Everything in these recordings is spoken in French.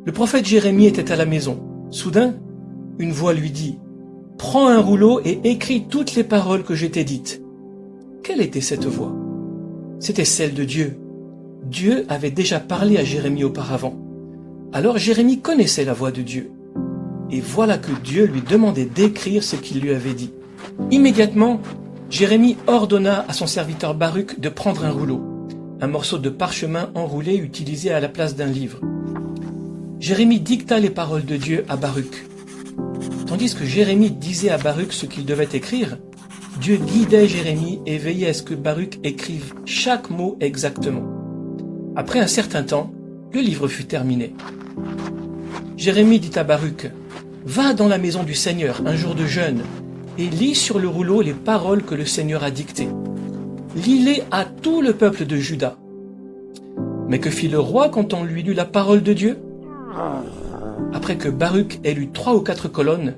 Le prophète Jérémie était à la maison. Soudain, une voix lui dit « Prends un rouleau et écris toutes les paroles que je t'ai dites. » Quelle était cette voix? C'était celle de Dieu. Dieu avait déjà parlé à Jérémie auparavant. Alors Jérémie connaissait la voix de Dieu. Et voilà que Dieu lui demandait d'écrire ce qu'il lui avait dit. Immédiatement, Jérémie ordonna à son serviteur Baruch de prendre un rouleau, un morceau de parchemin enroulé utilisé à la place d'un livre. Jérémie dicta les paroles de Dieu à Baruch. Tandis que Jérémie disait à Baruch ce qu'il devait écrire, Dieu guidait Jérémie et veillait à ce que Baruch écrive chaque mot exactement. Après un certain temps, le livre fut terminé. Jérémie dit à Baruch, « Va dans la maison du Seigneur un jour de jeûne et lis sur le rouleau les paroles que le Seigneur a dictées. Lis-les à tout le peuple de Juda. » Mais que fit le roi quand on lui lut la parole de Dieu? Après que Baruch ait lu 3 ou 4 colonnes,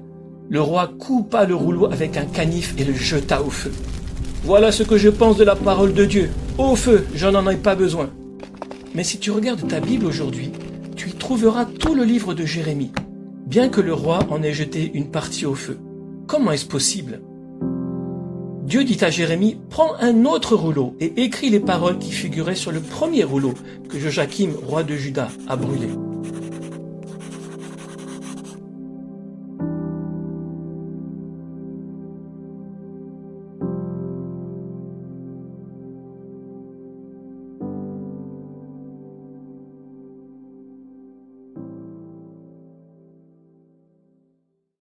le roi coupa le rouleau avec un canif et le jeta au feu. « Voilà ce que je pense de la parole de Dieu. Au feu, je n'en ai pas besoin. » Mais si tu regardes ta Bible aujourd'hui, tu y trouveras tout le livre de Jérémie, bien que le roi en ait jeté une partie au feu. Comment est-ce possible? Dieu dit à Jérémie, « Prends un autre rouleau et écris les paroles qui figuraient sur le premier rouleau que Joachim, roi de Juda, a brûlé. »